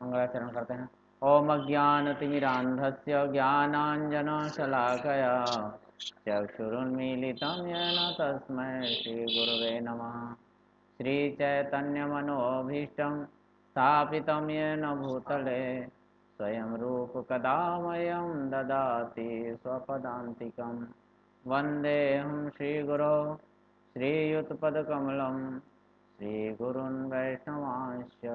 मंगलाचरण करते हैं। ओम अज्ञानतिमिरान्धस्य ज्ञानाञ्जनशलाकया चक्षुरुन्मीलितं येन तस्मै श्रीगुरवे नमः। श्रीचैतन्यमनोभीष्टं स्थापितं येन भूतले स्वयं रूपकदा मह्यं ददाति स्वपदान्तिकं। वन्देऽहं श्रीगुरो श्रीयुतपदकमलं श्रीगुरून् वैष्णवांश्च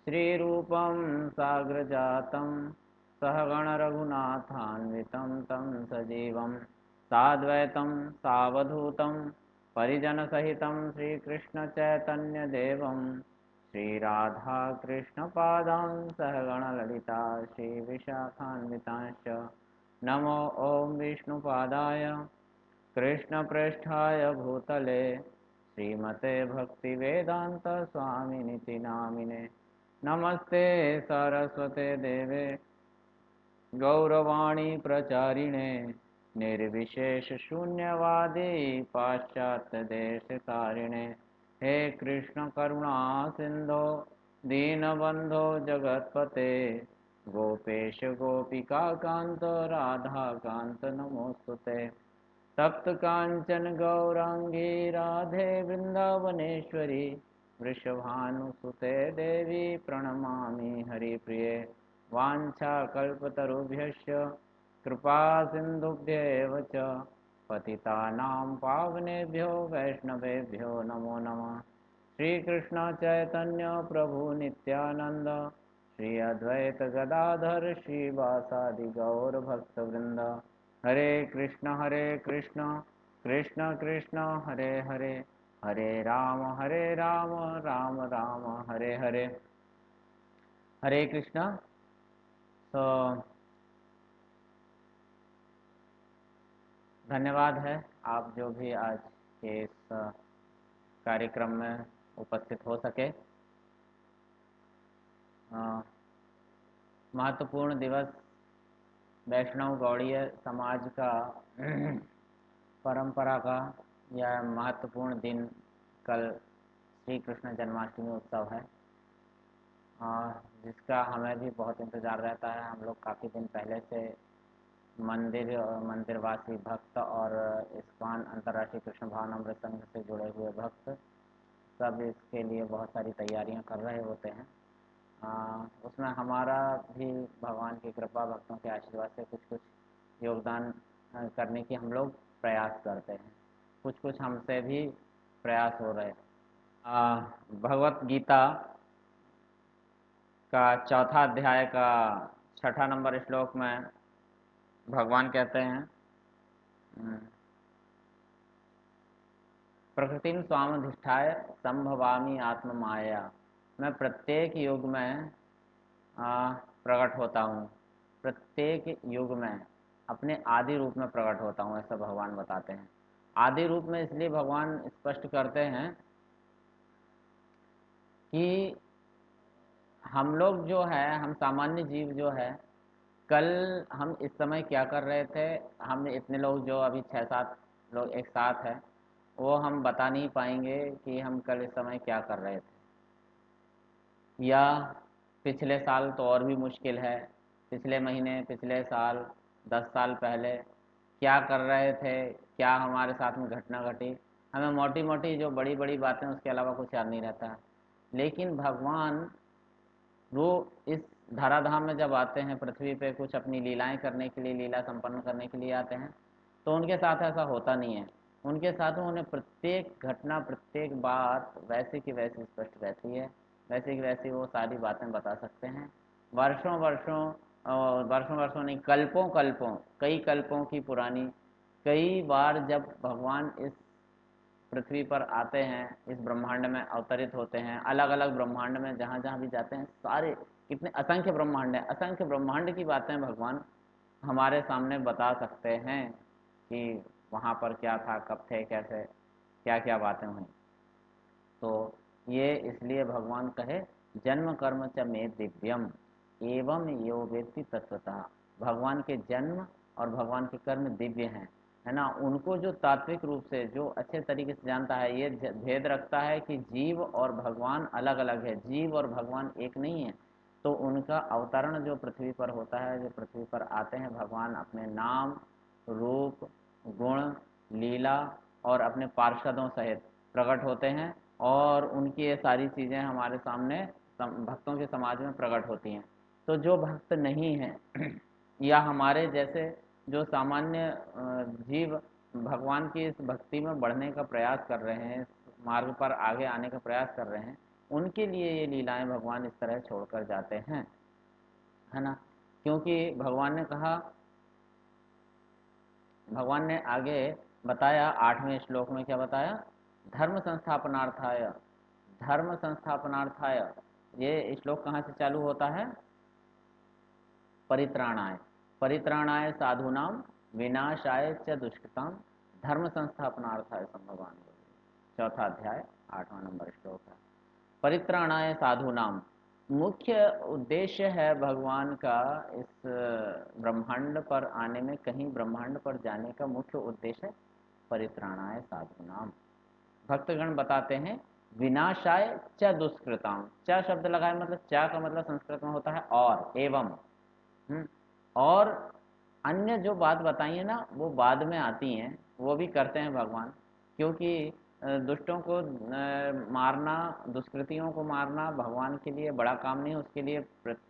श्रीरूपं साग्रजातं सहगणरघुनाथान्वितं तं सजीवं साद्वैतं सावधूतं परिजनसहितं श्रीकृष्णचैतन्यदेवं श्रीराधाकृष्णपादां सहगणललिता श्रीविशाखान्वितांश्च। नमो ॐ विष्णुपादाय कृष्णप्रेष्ठाय भूतले श्रीमते भक्तिवेदान्तस्वामिनिति नामिने। नमस्ते सरस्वते देवे गौरवाणी प्रचारिणे निर्विशेषशून्यवादी पाश्चात्यदेशतारिणे। हे कृष्ण करुणा सिंधो दीनबंधो जगत्पते गोपेश गोपिका कांत राधा कांत नमोस्तुते। तप्त कांचन गौरांगी राधे वृंदावनेश्वरी वृषभानुसुते देवी प्रणमामि हरिप्रिये। वाञ्छाकल्पतरुभ्यश्च कृपा सिन्धुभ्येव च पतितानां पावनेभ्यो वैष्णवेभ्यो नमो नमः। श्रीकृष्ण चैतन्य प्रभु नित्यानंद श्री अद्वैत गदाधर श्रीवासादि गौर भक्तवृंद। हरे कृष्ण कृष्ण कृष्ण हरे हरे, हरे राम राम राम हरे हरे। हरे कृष्णा। तो धन्यवाद है आप जो भी आज के इस कार्यक्रम में उपस्थित हो सके। महत्वपूर्ण दिवस वैष्णव गौड़ीय समाज का परंपरा का यह महत्वपूर्ण दिन कल श्री कृष्ण जन्माष्टमी उत्सव है, जिसका हमें भी बहुत इंतज़ार रहता है। हम लोग काफ़ी दिन पहले से मंदिरवासी भक्त और इस्कॉन अंतर्राष्ट्रीय कृष्ण भावनामृत संघ से जुड़े हुए भक्त सब इसके लिए बहुत सारी तैयारियां कर रहे होते हैं। उसमें हमारा भी भगवान की कृपा भक्तों के आशीर्वाद से कुछ कुछ योगदान करने की हम लोग प्रयास करते हैं। कुछ कुछ हमसे भी प्रयास हो रहे हैं। भगवत गीता का चौथा अध्याय का 6ठा नंबर श्लोक में भगवान कहते हैं, प्रकृतिम स्वामधिष्ठाय संभवामि आत्म माया। मैं प्रत्येक युग में प्रकट होता हूँ, प्रत्येक युग में अपने आदि रूप में प्रकट होता हूँ, ऐसा भगवान बताते हैं। आदि रूप में इसलिए भगवान स्पष्ट करते हैं कि हम लोग जो है, हम सामान्य जीव जो है, कल हम इस समय क्या कर रहे थे, हम इतने लोग जो अभी 6-7 लोग एक साथ हैं, वो हम बता नहीं पाएंगे कि हम कल इस समय क्या कर रहे थे। या पिछले साल तो और भी मुश्किल है, पिछले महीने, पिछले साल, 10 साल पहले क्या कर रहे थे, क्या हमारे साथ में घटना घटी, हमें मोटी मोटी जो बड़ी बड़ी बातें उसके अलावा कुछ याद नहीं रहता। लेकिन भगवान वो इस धराधाम में जब आते हैं, पृथ्वी पे कुछ अपनी लीलाएं करने के लिए, लीला संपन्न करने के लिए आते हैं, तो उनके साथ ऐसा होता नहीं है। उनके साथ उन्हें प्रत्येक घटना, प्रत्येक बात वैसे की वैसी स्पष्ट रहती है, वैसे की वैसी वो सारी बातें बता सकते हैं। वर्षों वर्षों वर्षों वर्षों नहीं, कल्पों कल्पों, कई कल्पों की पुरानी, कई बार जब भगवान इस पृथ्वी पर आते हैं, इस ब्रह्मांड में अवतरित होते हैं, अलग अलग ब्रह्मांड में जहाँ जहाँ भी जाते हैं, सारे कितने असंख्य ब्रह्मांड हैं, असंख्य ब्रह्मांड की बातें भगवान हमारे सामने बता सकते हैं कि वहाँ पर क्या था, कब थे, कैसे, क्या क्या बातें हुई। तो ये इसलिए भगवान कहे जन्म कर्म च मे दिव्यम एवं यो वेत्ति तत्वतः। भगवान के जन्म और भगवान के कर्म दिव्य हैं, है ना। उनको जो तात्विक रूप से, जो अच्छे तरीके से जानता है, ये भेद रखता है कि जीव और भगवान अलग अलग है, जीव और भगवान एक नहीं है। तो उनका अवतरण जो पृथ्वी पर होता है, जो पृथ्वी पर आते हैं भगवान अपने नाम, रूप, गुण, लीला और अपने पार्षदों सहित प्रकट होते हैं, और उनकी ये सारी चीज़ें हमारे सामने भक्तों के समाज में प्रकट होती हैं। तो जो भक्त नहीं हैं या हमारे जैसे जो सामान्य जीव भगवान की इस भक्ति में बढ़ने का प्रयास कर रहे हैं, इस मार्ग पर आगे आने का प्रयास कर रहे हैं, उनके लिए ये लीलाएं भगवान इस तरह छोड़कर जाते हैं, है ना। क्योंकि भगवान ने कहा, भगवान ने आगे बताया 8वें श्लोक में, क्या बताया? धर्म संस्थापनार्थाय, धर्म संस्थापनार्थाय। ये श्लोक कहाँ से चालू होता है? परित्राणाय, परित्राणाय साधूनाम विनाशाय च दुष्कृताम धर्म संस्थापनार्थाय भगवान, चौथा अध्याय 8वां नंबर श्लोक है। परित्राणाय साधूनाम, मुख्य उद्देश्य है भगवान का इस ब्रह्मांड पर आने में, कहीं ब्रह्मांड पर जाने का मुख्य उद्देश्य परित्राणाय साधूनाम। भक्तगण बताते हैं विनाशाय च दुष्कृताम, च शब्द लगाए, मतलब च का मतलब संस्कृत में होता है और, एवं। और अन्य जो बात बताई है ना, वो बाद में आती हैं, वो भी करते हैं भगवान। क्योंकि दुष्टों को मारना, दुष्कृतियों को मारना भगवान के लिए बड़ा काम नहीं है। उसके लिए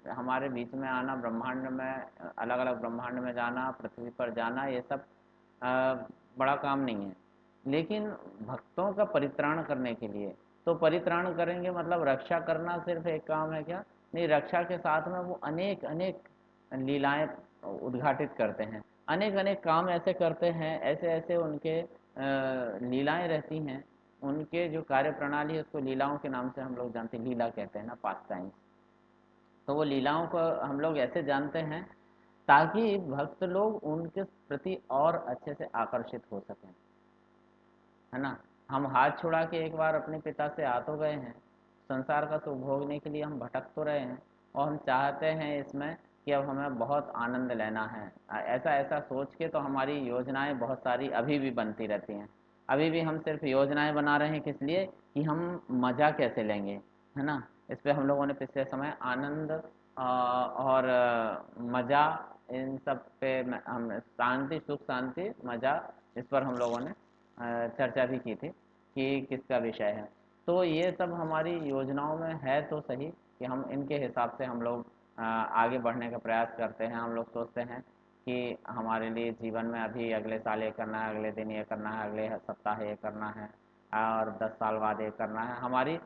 हमारे बीच में आना, ब्रह्मांड में, अलग अलग ब्रह्मांड में जाना, पृथ्वी पर जाना, ये सब बड़ा काम नहीं है। लेकिन भक्तों का परित्राण करने के लिए, तो परित्राण करेंगे मतलब रक्षा करना सिर्फ एक काम है क्या? नहीं, रक्षा के साथ में वो अनेक अनेक लीलाएं उद्घाटित करते हैं, अनेक अनेक काम ऐसे करते हैं, ऐसे ऐसे उनके लीलाएं रहती हैं। उनके जो कार्य प्रणाली है उसको लीलाओं के नाम से हम लोग जानते हैं, लीला कहते हैं ना, पास टाइम्स। तो वो लीलाओं को हम लोग ऐसे जानते हैं ताकि भक्त लोग उनके प्रति और अच्छे से आकर्षित हो सकें, है ना। हम हाथ छुड़ा के एक बार अपने पिता से आ तो गए हैं, संसार का सुख भोगने के लिए हम भटक तो रहे हैं, और हम चाहते हैं इसमें कि अब हमें बहुत आनंद लेना है। ऐसा ऐसा सोच के तो हमारी योजनाएं बहुत सारी अभी भी बनती रहती हैं। अभी भी हम सिर्फ योजनाएं बना रहे हैं, किस लिए? कि हम मज़ा कैसे लेंगे, है ना। इस पे हम लोगों ने पिछले समय आनंद और मज़ा, इन सब पे हम शांति, सुख शांति मज़ा, इस पर हम लोगों ने चर्चा भी की थी कि किसका विषय है। तो ये सब हमारी योजनाओं में है तो सही कि हम इनके हिसाब से हम लोग आगे बढ़ने का प्रयास करते हैं। हम लोग सोचते हैं कि हमारे लिए जीवन में अभी अगले साल ये करना है, अगले दिन ये करना है, अगले सप्ताह ये करना है, और 10 साल बाद ये करना है। हमारी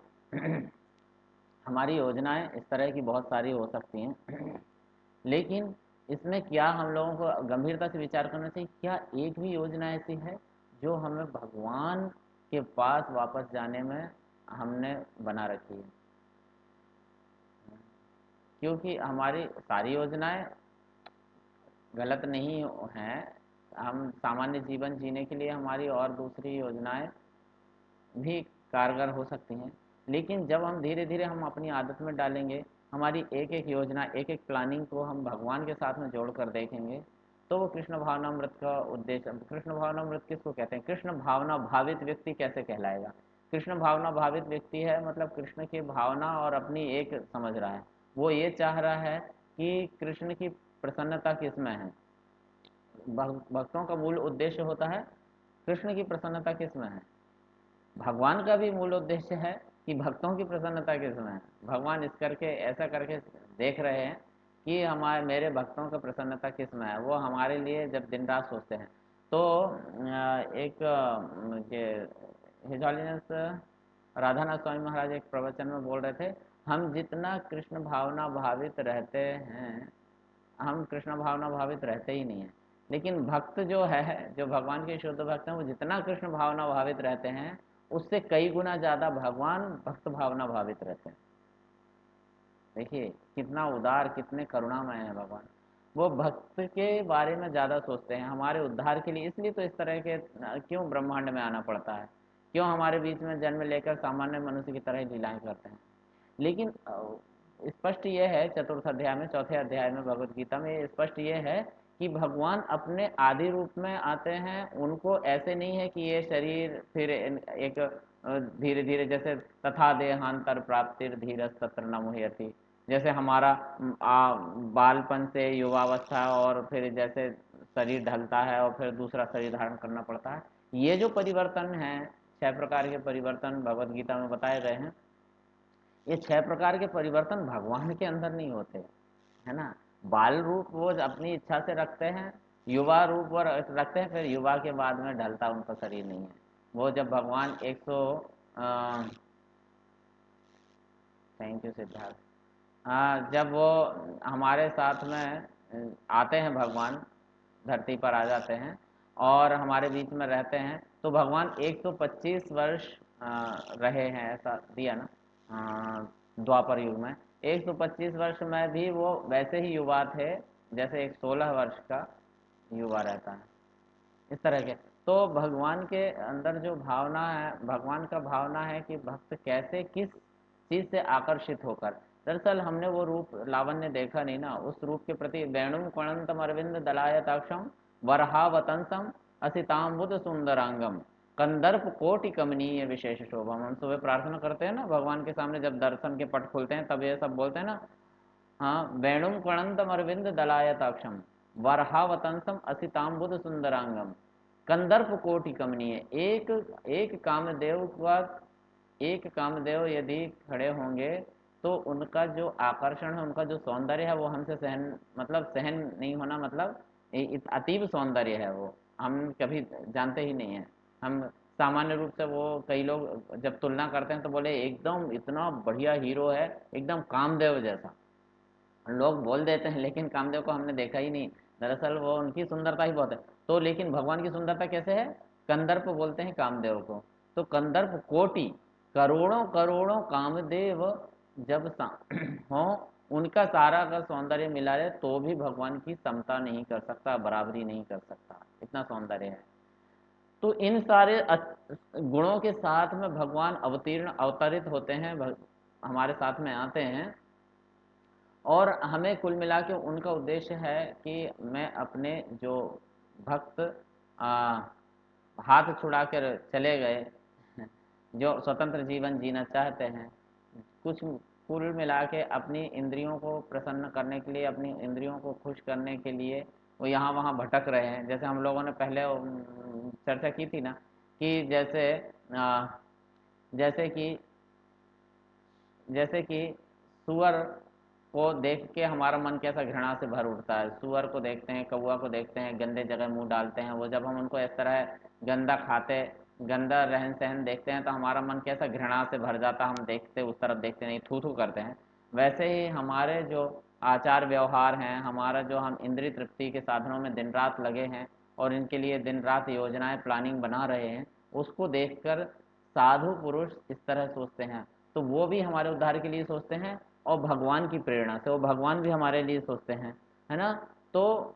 हमारी योजनाएं इस तरह की बहुत सारी हो सकती हैं। लेकिन इसमें क्या हम लोगों को गंभीरता से विचार करना चाहिए, क्या एक भी योजना ऐसी है जो हमें भगवान के पास वापस जाने में हमने बना रखी है? क्योंकि हमारी सारी योजनाएं गलत नहीं हैं। हम सामान्य जीवन जीने के लिए हमारी और दूसरी योजनाएं भी कारगर हो सकती हैं। लेकिन जब हम धीरे धीरे हम अपनी आदत में डालेंगे, हमारी एक एक योजना, एक एक प्लानिंग को हम भगवान के साथ में जोड़ कर देखेंगे, तो वो कृष्ण भावनामृत का उद्देश्य। कृष्ण भावनामृत किसको कहते हैं? कृष्ण भावना भावित व्यक्ति कैसे कहलाएगा? कृष्ण भावना भावित व्यक्ति है मतलब कृष्ण की भावना और अपनी एक समझ रहा है। वो ये चाह रहा है कि कृष्ण की प्रसन्नता किस में है। भक्तों का मूल उद्देश्य होता है कृष्ण की प्रसन्नता किस में है। भगवान का भी मूल उद्देश्य है कि भक्तों की प्रसन्नता किसमें है। भगवान इस करके ऐसा करके देख रहे हैं कि हमारे मेरे भक्तों का प्रसन्नता किसमें है। वो हमारे लिए जब दिन रात सोचते हैं। तो एक हिज हॉलीनेस राधानाथ स्वामी महाराज एक प्रवचन में बोल रहे थे, हम जितना कृष्ण भावना भावित रहते हैं, हम कृष्ण भावना भावित रहते ही नहीं हैं। लेकिन भक्त जो है, जो भगवान के शुद्ध भक्त हैं, वो जितना कृष्ण भावना भावित रहते हैं उससे कई गुना ज़्यादा भगवान भक्त भावना भावित रहते हैं। देखिए कितना उदार, कितने करुणामय है भगवान। वो भक्त के बारे में ज़्यादा सोचते हैं, हमारे उद्धार के लिए। इसलिए तो इस तरह के क्यों ब्रह्मांड में आना पड़ता है, क्यों हमारे बीच में जन्म लेकर सामान्य मनुष्य की तरह लीलाएं करते हैं। लेकिन स्पष्ट ये है, चतुर्थ अध्याय में, चौथे अध्याय में भगवत गीता में स्पष्ट ये है कि भगवान अपने आदि रूप में आते हैं। उनको ऐसे नहीं है कि ये शरीर फिर एक धीरे धीरे, जैसे तथा देहांतर प्राप्तिर धीरज तत्र न मुह्यति, जैसे हमारा बालपन से युवावस्था और फिर जैसे शरीर ढलता है और फिर दूसरा शरीर धारण करना पड़ता है, ये जो परिवर्तन है, 6 प्रकार के परिवर्तन भगवत गीता में बताए गए हैं, ये 6 प्रकार के परिवर्तन भगवान के अंदर नहीं होते, है ना। बाल रूप वो अपनी इच्छा से रखते हैं, युवा रूप वो रखते हैं, फिर युवा के बाद में ढलता उनका शरीर नहीं है। वो जब भगवान 100 थैंक यू सिद्धार्थ, हाँ, जब वो हमारे साथ में आते हैं, भगवान धरती पर आ जाते हैं और हमारे बीच में रहते हैं, तो भगवान 125 वर्ष रहे हैं, ऐसा दिया ना द्वापर युग में। 125 वर्ष में भी वो वैसे ही युवा थे जैसे एक 16 वर्ष का युवा रहता है, इस तरह के। तो भगवान के अंदर जो भावना है, भगवान का भावना है कि भक्त कैसे किस चीज से आकर्षित होकर, दरअसल हमने वो रूप लावण्य देखा नहीं ना, उस रूप के प्रति वेणुम कणंतम अरविंद दलायताक्षम वरहावतंसम असिताम्बुद सुंदरांगम कंदर्प कोटि कमनीय विशेष शोभम। हम सुबह प्रार्थना करते हैं ना, भगवान के सामने जब दर्शन के पट खुलते हैं तब ये सब बोलते हैं ना, हाँ, वेणुम कणंतम अरविंद दलायताक्षम वरहावतंसम असिताम्बुद सुंदरांगम कंदर्प कोटि कमनीय। एक एक कामदेव का, एक कामदेव यदि खड़े होंगे तो उनका जो आकर्षण है, उनका जो सौंदर्य है, वो हमसे सहन, मतलब सहन नहीं होना, मतलब अतीब सौंदर्य है वो, हम कभी जानते ही नहीं है। हम सामान्य रूप से, वो कई लोग जब तुलना करते हैं तो बोले एकदम इतना बढ़िया हीरो है, एकदम कामदेव जैसा लोग बोल देते हैं, लेकिन कामदेव को हमने देखा ही नहीं। दरअसल वो उनकी सुंदरता ही बहुत है। तो लेकिन भगवान की सुंदरता कैसे है? कंदर्प बोलते हैं कामदेव को। तो कंदर्प कोटि, करोड़ों करोड़ों कामदेव जब हो, उनका सारा का सौंदर्य मिला रहे तो भी भगवान की समता नहीं कर सकता, बराबरी नहीं कर सकता, इतना सौंदर्य है। तो इन सारे गुणों के साथ में भगवान अवतरित होते हैं, हमारे साथ में आते हैं, और हमें कुल मिला के उनका उद्देश्य है कि मैं अपने जो भक्त आ, हाथ छुड़ा कर चले गए, जो स्वतंत्र जीवन जीना चाहते हैं, कुछ कुल मिला के अपनी इंद्रियों को प्रसन्न करने के लिए, अपनी इंद्रियों को खुश करने के लिए वो यहाँ वहाँ भटक रहे हैं। जैसे हम लोगों ने पहले चर्चा की थी ना, कि आ, जैसे कि जैसे कि सुअर को देख के हमारा मन कैसा घृणा से भर उठता है। सुअर को देखते हैं, कौवा को देखते हैं, गंदे जगह मुंह डालते हैं, वो जब हम उनको इस तरह गंदा खाते, गंदा रहन सहन देखते हैं तो हमारा मन कैसा घृणा से भर जाता, हम देखते उस तरफ देखते नहीं, थू थू करते हैं। वैसे ही हमारे जो आचार व्यवहार हैं, हमारा जो हम इंद्रिय तृप्ति के साधनों में दिन रात लगे हैं और इनके लिए दिन रात योजनाएं प्लानिंग बना रहे हैं, उसको देखकर साधु पुरुष इस तरह सोचते हैं, तो वो भी हमारे उद्धार के लिए सोचते हैं, और भगवान की प्रेरणा से वो भगवान भी हमारे लिए सोचते हैं, है ना। तो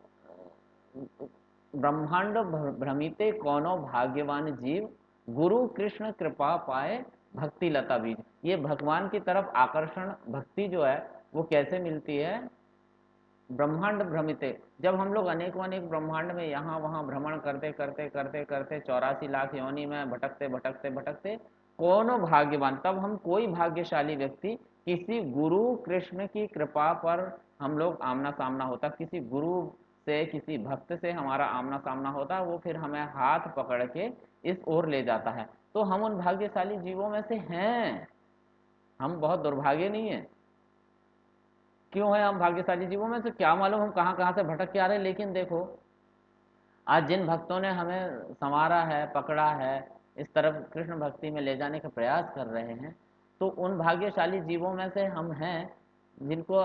ब्रह्मांड भ्रमिते कौनो भाग्यवान जीव, गुरु कृष्ण कृपा पाए भक्ति लता बीज। ये भगवान की तरफ आकर्षण, भक्ति जो है वो कैसे मिलती है? ब्रह्मांड भ्रमिते, जब हम लोग अनेकों अनेक ब्रह्मांड में यहाँ वहाँ भ्रमण करते करते करते करते 84 लाख योनि में भटकते भटकते भटकते, कौनो भाग्यवान, तब हम कोई भाग्यशाली व्यक्ति, किसी गुरु कृष्ण की कृपा पर हम लोग आमना सामना होता, किसी गुरु से, किसी भक्त से हमारा आमना सामना होता, वो फिर हमें हाथ पकड़ के इस ओर ले जाता है। तो हम उन भाग्यशाली जीवों में से हैं, हम बहुत दुर्भाग्य नहीं है। क्यों है हम भाग्यशाली जीवों में से? क्या मालूम हम कहाँ कहाँ से भटक के आ रहे हैं। लेकिन देखो, आज जिन भक्तों ने हमें संवारा है, पकड़ा है, इस तरफ कृष्ण भक्ति में ले जाने का प्रयास कर रहे हैं, तो उन भाग्यशाली जीवों में से हम हैं जिनको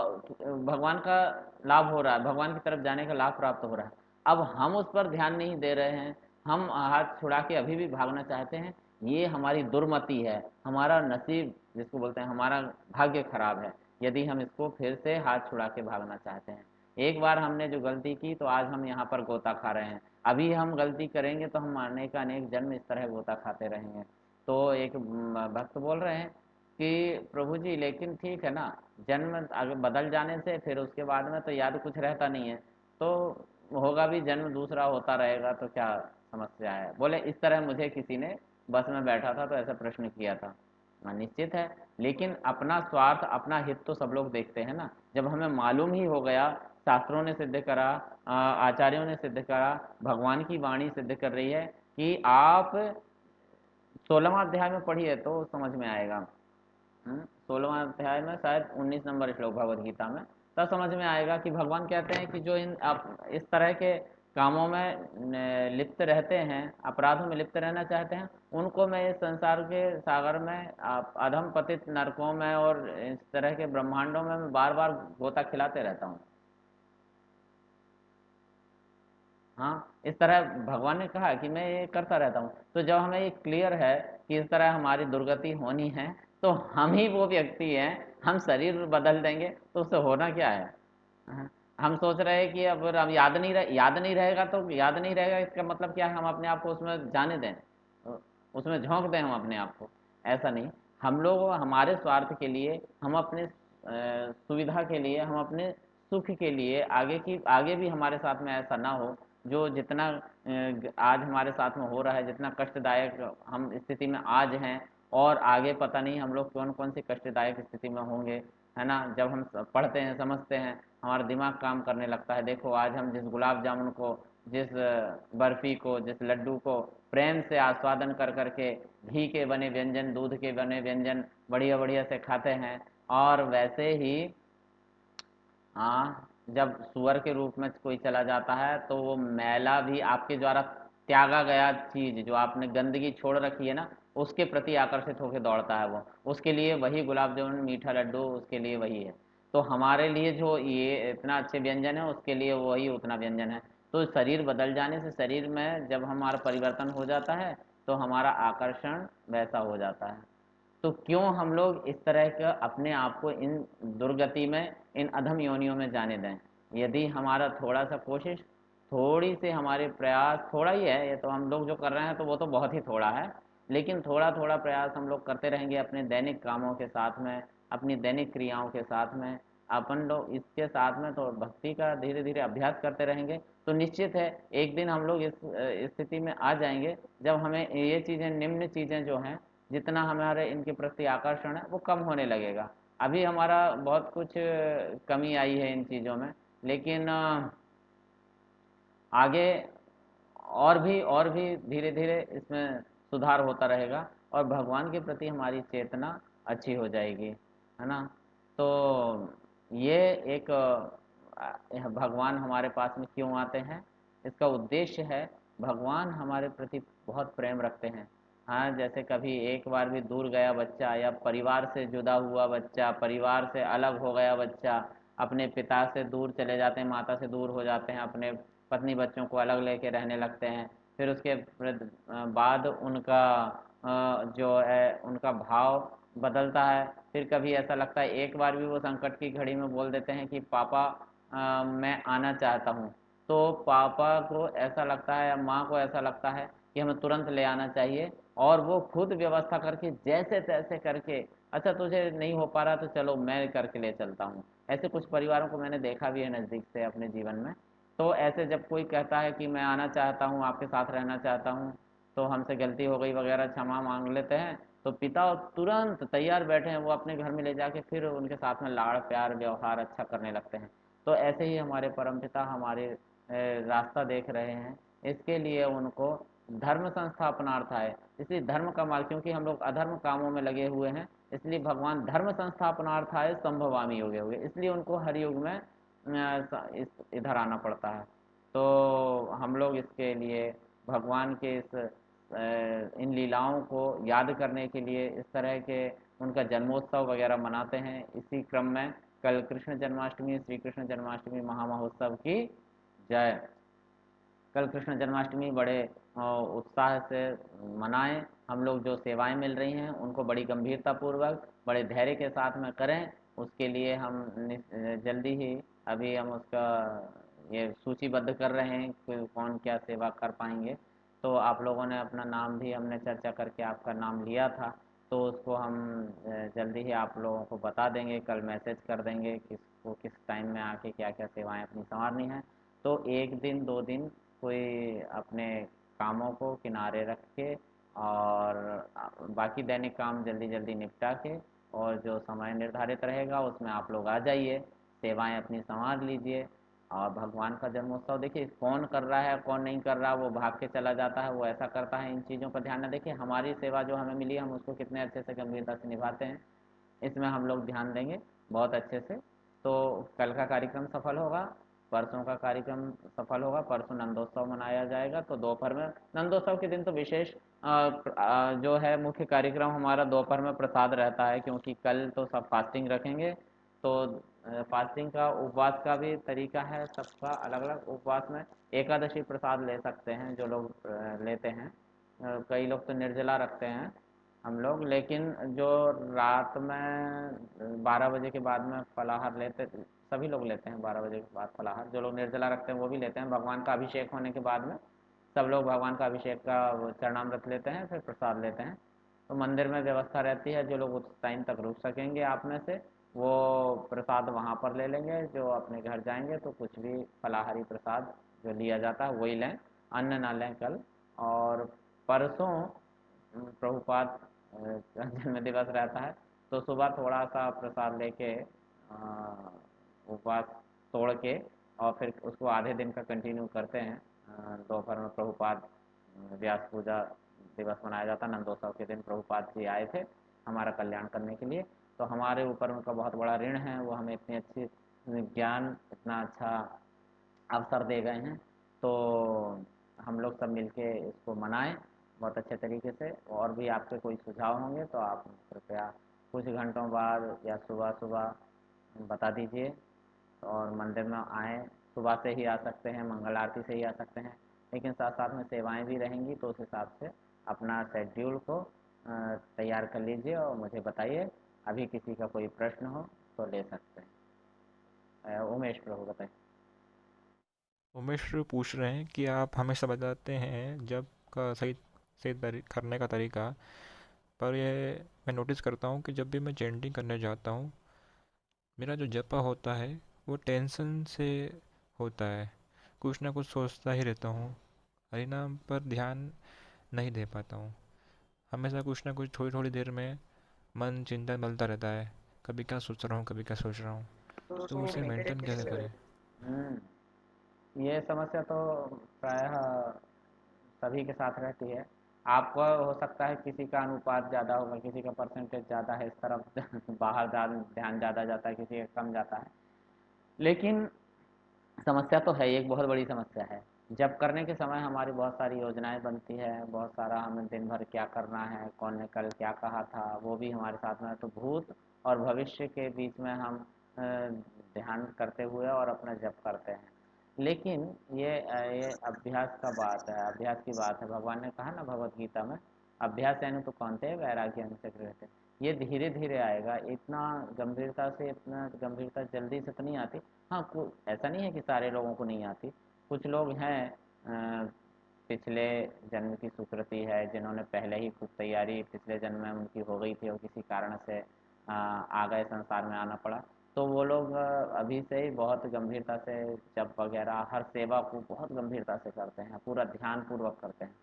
भगवान का लाभ हो रहा है, भगवान की तरफ जाने का लाभ प्राप्त हो रहा है। अब हम उस पर ध्यान नहीं दे रहे हैं, हम हाथ छुड़ा के अभी भी भागना चाहते हैं। ये हमारी दुर्मति है, हमारा नसीब जिसको बोलते हैं, हमारा भाग्य खराब है, यदि हम इसको फिर से हाथ छुड़ा के भागना चाहते हैं। एक बार हमने जो गलती की तो आज हम यहाँ पर गोता खा रहे हैं, अभी हम गलती करेंगे तो हम अनेक अनेक जन्म इस तरह गोता खाते रहेंगे। तो एक भक्त बोल रहे हैं कि प्रभु जी, लेकिन ठीक है ना, जन्म आगे बदल जाने से फिर उसके बाद में तो याद कुछ रहता नहीं है, तो होगा भी, जन्म दूसरा होता रहेगा तो क्या समस्या है? बोले इस तरह मुझे किसी ने बस में बैठा था तो ऐसा प्रश्न किया था। निश्चित है, लेकिन अपना स्वार्थ अपना हित तो सब लोग देखते हैं ना। जब हमें मालूम ही हो गया, शास्त्रों ने सिद्ध करा, आचार्यों ने सिद्ध करा, भगवान की वाणी सिद्ध कर रही है कि आप 16वां अध्याय में पढ़िए तो समझ में आएगा। 16वां अध्याय में शायद 19 नंबर श्लोक भगवद गीता में, तब समझ में आएगा कि भगवान कहते हैं कि जो इन आप इस तरह के कामों में लिप्त रहते हैं, अपराधों में लिप्त रहना चाहते हैं, उनको मैं इस संसार के सागर में अधम पतित नरकों में और इस तरह के ब्रह्मांडों में मैं बार बार गोता खिलाते रहता हूँ। हाँ, इस तरह भगवान ने कहा कि मैं ये करता रहता हूँ। तो जब हमें ये क्लियर है कि इस तरह हमारी दुर्गति होनी है, तो हम ही वो व्यक्ति हैं, हम शरीर बदल देंगे तो उससे होना क्या है। हाँ, हम सोच रहे हैं कि अब हम याद नहीं रहेगा तो याद नहीं रहेगा, इसका मतलब क्या है, हम अपने आप को उसमें जाने दें, उसमें झोंक दें हम अपने आप को। ऐसा नहीं, हम लोग हमारे स्वार्थ के लिए, हम अपने सुविधा के लिए, हम अपने सुख के लिए, आगे भी हमारे साथ में ऐसा ना हो जो जितना आज हमारे साथ में हो रहा है, जितना कष्टदायक हम स्थिति में आज हैं, और आगे पता नहीं हम लोग कौन कौन सी कष्टदायक स्थिति में होंगे, है ना। जब हम पढ़ते हैं, समझते हैं, हमारा दिमाग काम करने लगता है। देखो आज हम जिस गुलाब जामुन को, जिस बर्फी को, जिस लड्डू को प्रेम से आस्वादन कर करके, घी के बने व्यंजन, दूध के बने व्यंजन बढ़िया बढ़िया से खाते हैं, और वैसे ही हाँ, जब सुअर के रूप में कोई चला जाता है तो वो मैला भी आपके द्वारा त्यागा गया चीज, जो आपने गंदगी छोड़ रखी है ना, उसके प्रति आकर्षित होकर दौड़ता है वो, उसके लिए वही गुलाब जामुन, मीठा लड्डू उसके लिए वही है। तो हमारे लिए जो ये इतना अच्छे व्यंजन है, उसके लिए वही उतना व्यंजन है। तो शरीर बदल जाने से, शरीर में जब हमारा परिवर्तन हो जाता है, तो हमारा आकर्षण वैसा हो जाता है। तो क्यों हम लोग इस तरह का अपने आप को इन दुर्गति में, इन अधम योनियों में जाने दें। यदि हमारा थोड़ा सा कोशिश, थोड़ी सी हमारे प्रयास, थोड़ा ही है ये तो, हम लोग जो कर रहे हैं तो वो तो बहुत ही थोड़ा है, लेकिन थोड़ा थोड़ा प्रयास हम लोग करते रहेंगे अपने दैनिक कामों के साथ में, अपनी दैनिक क्रियाओं के साथ में, अपन लोग इसके साथ में तो भक्ति का धीरे धीरे अभ्यास करते रहेंगे, तो निश्चित है एक दिन हम लोग इस स्थिति में आ जाएंगे जब हमें ये चीज़ें, निम्न चीज़ें जो हैं, जितना हमारे इनके प्रति आकर्षण है वो कम होने लगेगा। अभी हमारा बहुत कुछ कमी आई है इन चीज़ों में, लेकिन आगे और भी धीरे धीरे इसमें सुधार होता रहेगा, और भगवान के प्रति हमारी चेतना अच्छी हो जाएगी, है ना। तो ये एक भगवान हमारे पास में क्यों आते हैं, इसका उद्देश्य है, भगवान हमारे प्रति बहुत प्रेम रखते हैं। हाँ, जैसे कभी एक बार भी दूर गया बच्चा, या परिवार से जुदा हुआ बच्चा, परिवार से अलग हो गया बच्चा, अपने पिता से दूर चले जाते हैं, माता से दूर हो जाते हैं, अपने पत्नी बच्चों को अलग लेके रहने लगते हैं, फिर उसके बाद उनका जो है उनका भाव बदलता है। फिर कभी ऐसा लगता है, एक बार भी वो संकट की घड़ी में बोल देते हैं कि पापा मैं आना चाहता हूँ, तो पापा को ऐसा लगता है या माँ को ऐसा लगता है कि हमें तुरंत ले आना चाहिए, और वो खुद व्यवस्था करके जैसे तैसे करके, अच्छा तुझे नहीं हो पा रहा तो चलो मैं करके ले चलता हूँ। ऐसे कुछ परिवारों को मैंने देखा भी है नज़दीक से अपने जीवन में। तो ऐसे जब कोई कहता है कि मैं आना चाहता हूँ, आपके साथ रहना चाहता हूँ, तो हमसे गलती हो गई वगैरह क्षमा मांग लेते हैं, तो पिता तुरंत तैयार बैठे हैं, वो अपने घर में ले जाके फिर उनके साथ में लाड़ प्यार व्यवहार अच्छा करने लगते हैं। तो ऐसे ही हमारे परमपिता हमारे रास्ता देख रहे हैं, इसके लिए उनको धर्म संस्थापनार्थ आए। इसलिए धर्म का मार्ग, क्योंकि हम लोग अधर्म कामों में लगे हुए हैं, इसलिए भगवान धर्म संस्थापनार्थ आए, संभवामी योगे हुए, इसलिए उनको हर युग में इधर आना पड़ता है। तो हम लोग इसके लिए भगवान के इस इन लीलाओं को याद करने के लिए इस तरह के उनका जन्मोत्सव वगैरह मनाते हैं। इसी क्रम में कल कृष्ण जन्माष्टमी, श्री कृष्ण जन्माष्टमी महामहोत्सव की जय। कल कृष्ण जन्माष्टमी बड़े उत्साह से मनाएं। हम लोग जो सेवाएं मिल रही हैं उनको बड़ी गंभीरता पूर्वक, बड़े धैर्य के साथ में करें। उसके लिए हम जल्दी ही अभी हम उसका ये सूचीबद्ध कर रहे हैं कि कौन क्या सेवा कर पाएंगे। तो आप लोगों ने अपना नाम भी, हमने चर्चा करके आपका नाम लिया था, तो उसको हम जल्दी ही आप लोगों को बता देंगे, कल मैसेज कर देंगे किसको किस टाइम में आके क्या क्या सेवाएं अपनी संवारनी हैं। तो एक दिन 2 दिन कोई अपने कामों को किनारे रख के और बाकी दैनिक काम जल्दी जल्दी निपटा के और जो समय निर्धारित रहेगा उसमें आप लोग आ जाइए, सेवाएं अपनी संवार लीजिए। और भगवान का जन्मोत्सव देखिए, कौन कर रहा है कौन नहीं कर रहा, वो भाग के चला जाता है, वो ऐसा करता है, इन चीज़ों पर ध्यान न देखिए। हमारी सेवा जो हमें मिली हम उसको कितने अच्छे से गंभीरता से निभाते हैं, इसमें हम लोग ध्यान देंगे बहुत अच्छे से। तो कल का कार्यक्रम सफल होगा, परसों का कार्यक्रम सफल होगा। परसों नंदोत्सव मनाया जाएगा, तो दोपहर में नंदोत्सव के दिन तो विशेष जो है मुख्य कार्यक्रम हमारा दोपहर में प्रसाद रहता है, क्योंकि कल तो सब फास्टिंग रखेंगे। तो फास्टिंग का उपवास का भी तरीका है सबका अलग अलग। उपवास में एकादशी प्रसाद ले सकते हैं जो लोग लेते हैं। कई लोग तो निर्जला रखते हैं हम लोग, लेकिन जो रात में 12 बजे के बाद में फलाहार लेते, सभी लोग लेते हैं 12 बजे के बाद फलाहार। जो लोग निर्जला रखते हैं वो भी लेते हैं। भगवान का अभिषेक होने के बाद में सब लोग भगवान का अभिषेक का चरणामृत लेते हैं, फिर प्रसाद लेते हैं। तो मंदिर में व्यवस्था रहती है, जो लोग उस टाइम तक रुक सकेंगे आप में से वो प्रसाद वहाँ पर ले लेंगे। जो अपने घर जाएंगे तो कुछ भी फलाहारी प्रसाद जो लिया जाता है वही लें, अन्न ना लें कल। और परसों प्रभुपाद का जन्म दिवस रहता है, तो सुबह थोड़ा सा प्रसाद लेके उपवास तोड़ के और फिर उसको आधे दिन का कंटिन्यू करते हैं। दोपहर में प्रभुपाद व्यास पूजा दिवस मनाया जाता है। नंदोत्सव के दिन प्रभुपाद जी आए थे हमारा कल्याण करने के लिए, तो हमारे ऊपर उनका बहुत बड़ा ऋण है, वो हमें इतनी अच्छी ज्ञान, इतना अच्छा अवसर दे गए हैं। तो हम लोग सब मिलके इसको मनाएं बहुत अच्छे तरीके से। और भी आपके कोई सुझाव होंगे तो आप कृपया कुछ घंटों बाद या सुबह सुबह बता दीजिए। और मंदिर में आएँ, सुबह से ही आ सकते हैं, मंगल आरती से ही आ सकते हैं, लेकिन साथ साथ में सेवाएं भी रहेंगी, तो उस हिसाब से अपना शेड्यूल को तैयार कर लीजिए और मुझे बताइए। अभी किसी का कोई प्रश्न हो तो ले सकते हैं। उमेश प्रभु बताइए। उमेश पूछ रहे हैं कि आप हमेशा बताते हैं जब का सही सही करने का तरीका, पर ये मैं नोटिस करता हूँ कि जब भी मैं चैंटिंग करने जाता हूँ, मेरा जो जपा होता है वो टेंशन से होता है। कुछ ना कुछ सोचता ही रहता हूँ, हरिनाम पर ध्यान नहीं दे पाता हूँ। हमेशा कुछ ना कुछ थोड़ी थोड़ी देर में मन चिंता मिलता रहता है, कभी क्या सोच रहा हूँ कभी क्या सोच रहा हूँ। तो उसे मेंटेन कैसे करें? ये समस्या तो प्रायः सभी के साथ रहती है। आपका हो सकता है किसी का अनुपात ज़्यादा होगा, किसी का परसेंटेज ज़्यादा है इस तरफ बाहर ध्यान ज़्यादा जाता है, किसी का कम जाता है। लेकिन समस्या तो है, एक बहुत बड़ी समस्या है। जब करने के समय हमारी बहुत सारी योजनाएं बनती है, बहुत सारा हमें दिन भर क्या करना है, कौन ने कल क्या कहा था, वो भी हमारे साथ में है। तो भूत और भविष्य के बीच में हम ध्यान करते हुए और अपना जप करते हैं। लेकिन ये अभ्यास का बात है, अभ्यास की बात है। भगवान ने कहा ना भगवत गीता में, अभ्यास एनु तो कौनते वैराग्य से गृहते। ये धीरे धीरे आएगा, इतना गंभीरता से, इतना गंभीरता जल्दी से तो नहीं आती। हाँ, ऐसा नहीं है कि सारे लोगों को नहीं आती। कुछ लोग हैं पिछले जन्म की सुकृति है, जिन्होंने पहले ही खूब तैयारी पिछले जन्म में उनकी हो गई थी और किसी कारण से आ गए, संसार में आना पड़ा। तो वो लोग अभी से ही बहुत गंभीरता से जप वगैरह हर सेवा को बहुत गंभीरता से करते हैं, पूरा ध्यान पूर्वक करते हैं।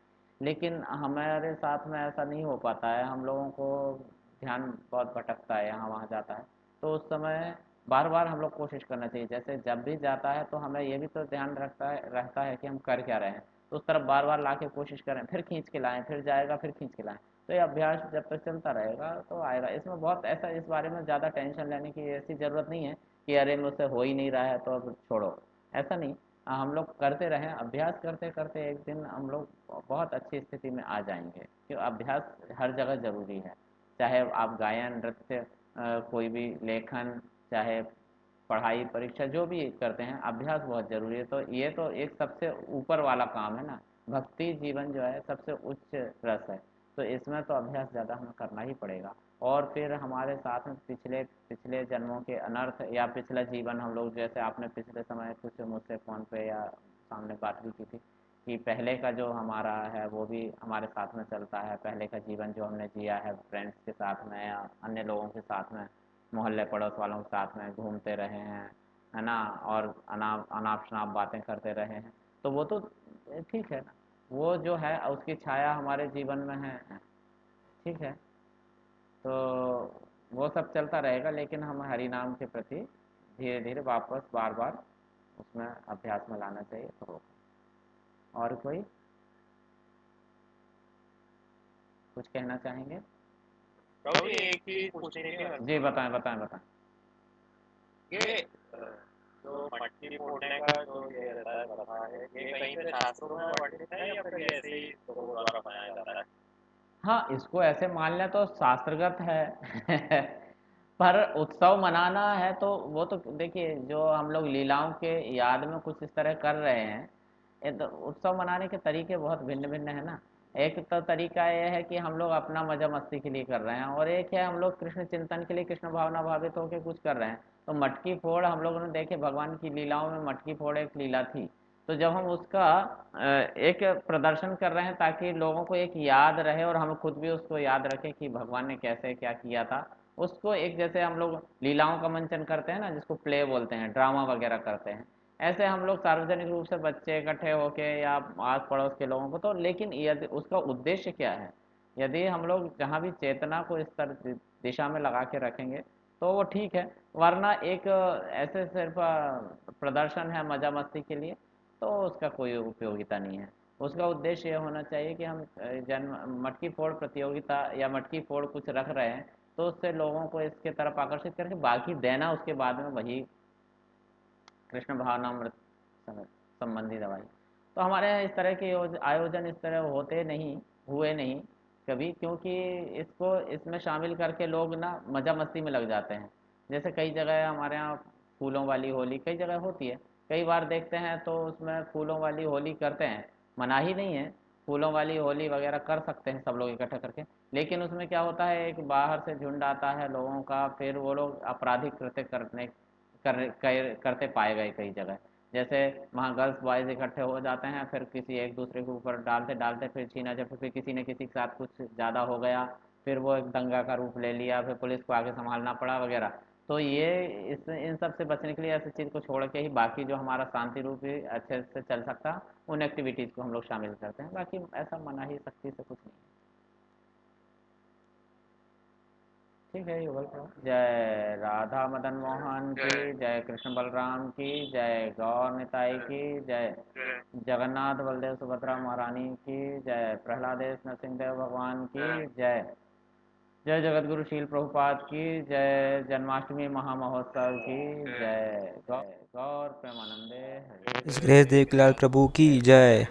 लेकिन हमारे साथ में ऐसा नहीं हो पाता है, हम लोगों को ध्यान बहुत भटकता है, यहाँ वहाँ जाता है। तो उस समय बार बार हम लोग कोशिश करना चाहिए। जैसे जब भी जाता है तो हमें ये भी तो ध्यान रहता है कि हम कर क्या रहे हैं, तो उस तरफ बार बार ला के कोशिश करें, फिर खींच के लाएं, फिर जाएगा फिर खींच के लाएं। तो ये अभ्यास जब तक चलता रहेगा तो आएगा। इसमें बहुत ऐसा, इस बारे में ज़्यादा टेंशन लेने की ऐसी ज़रूरत नहीं है कि अरे मुझसे हो ही नहीं रहा है तो अब छोड़ो, ऐसा नहीं। हम लोग करते रहें, अभ्यास करते करते एक दिन हम लोग बहुत अच्छी स्थिति में आ जाएंगे। क्यों, अभ्यास हर जगह ज़रूरी है। चाहे आप गायन, नृत्य, कोई भी लेखन, चाहे पढ़ाई परीक्षा जो भी करते हैं, अभ्यास बहुत ज़रूरी है। तो ये तो एक सबसे ऊपर वाला काम है ना, भक्ति जीवन जो है सबसे उच्च रस है। तो इसमें तो अभ्यास ज़्यादा हमें करना ही पड़ेगा। और फिर हमारे साथ में पिछले पिछले जन्मों के अनर्थ या पिछला जीवन, हम लोग जैसे आपने पिछले समय कुछ मुझसे फ़ोन पे या सामने बात भी की थी कि पहले का जो हमारा है वो भी हमारे साथ में चलता है। पहले का जीवन जो हमने जिया है फ्रेंड्स के साथ में या अन्य लोगों के साथ में, मोहल्ले पड़ोस वालों के साथ में घूमते रहे हैं, है ना, और अनाप अनाप शनाप बातें करते रहे हैं, तो वो तो ठीक है ना। वो जो है उसकी छाया हमारे जीवन में है। ठीक है, तो वो सब चलता रहेगा, लेकिन हम हरि नाम के प्रति धीरे धीरे वापस बार बार उसमें अभ्यास में लाना चाहिए, तो होगा। और कोई कुछ कहना चाहेंगे? प्रभु जी एक चीज पूछनी थी जी बताएं बताएं बताएं। ये जो मटकी फोड़ने का जो ये रहता है प्रथा है, ये कहीं पे शास्त्रों में वर्णित है या फिर ऐसे ही लोगों द्वारा बनाया जाता है? हाँ, इसको ऐसे मान लें तो शास्त्रगत है पर उत्सव मनाना है तो वो तो देखिए, जो हम लोग लीलाओं के याद में कुछ इस तरह कर रहे हैं, ये तो उत्सव मनाने के तरीके बहुत भिन्न भिन्न है ना। एक तो तरीका ये है कि हम लोग अपना मजा मस्ती के लिए कर रहे हैं, और एक है हम लोग कृष्ण चिंतन के लिए, कृष्ण भावना भावित होकर कुछ कर रहे हैं। तो मटकी फोड़ हम लोगों ने देखे, भगवान की लीलाओं में मटकी फोड़ एक लीला थी। तो जब हम उसका एक प्रदर्शन कर रहे हैं ताकि लोगों को एक याद रहे और हम खुद भी उसको याद रखें कि भगवान ने कैसे क्या किया था, उसको एक, जैसे हम लोग लीलाओं का मंचन करते हैं ना, जिसको प्ले बोलते हैं, ड्रामा वगैरह करते हैं, ऐसे हम लोग सार्वजनिक रूप से बच्चे इकट्ठे होके या आस पड़ोस के लोगों को, तो लेकिन यदि उसका उद्देश्य क्या है, यदि हम लोग जहाँ भी चेतना को इस तरह दिशा में लगा के रखेंगे तो वो ठीक है। वरना एक ऐसे सिर्फ प्रदर्शन है मजा मस्ती के लिए, तो उसका कोई उपयोगिता नहीं है। उसका उद्देश्य ये होना चाहिए कि हम जन्म मटकी फोड़ प्रतियोगिता या मटकी फोड़ कुछ रख रहे हैं, तो उससे लोगों को इसके तरफ आकर्षित करके बाकी देना उसके बाद में वही कृष्ण भावनामृत संबंधी दवाई। तो हमारे यहाँ इस तरह के आयोजन इस तरह होते नहीं, हुए नहीं कभी, क्योंकि इसको इसमें शामिल करके लोग ना मज़ा मस्ती में लग जाते हैं। जैसे कई जगह हमारे यहाँ फूलों वाली होली कई जगह होती है, कई बार देखते हैं तो उसमें फूलों वाली होली करते हैं, मना ही नहीं है, फूलों वाली होली वगैरह कर सकते हैं सब लोग इकट्ठा करके। लेकिन उसमें क्या होता है, एक बाहर से झुंड आता है लोगों का, फिर वो लोग आपराधिक कृत्य करते पाए गए कई जगह। जैसे वहाँ गर्ल्स बॉयज़ इकट्ठे हो जाते हैं, फिर किसी एक दूसरे के ऊपर डालते डालते फिर छीना झपटी, फिर किसी ने किसी के साथ कुछ ज़्यादा हो गया, फिर वो एक दंगा का रूप ले लिया, फिर पुलिस को आगे संभालना पड़ा वगैरह। तो ये इस इन सब से बचने के लिए ऐसी चीज़ को छोड़ के ही बाकी जो हमारा शांति रूप ही अच्छे से चल सकता, उन एक्टिविटीज़ को हम लोग शामिल करते हैं। बाकी ऐसा मना ही सख्ती से कुछ नहीं है। ठीक है, युगल प्रभु। जय राधा मदन मोहन की जय जय, कृष्ण बलराम की जय, गौर निताई की जय, जय जगन्नाथ बलदेव सुभद्रा महारानी की जय, प्रहलादेश नरसिंहदेव भगवान की जय, जय जगतगुरु शील प्रभुपाद की जय, जन्माष्टमी महामहोत्सव की जय। जय, गौर प्रेमानंदे हरि। इस ग्रह देवलाल प्रभु की जय।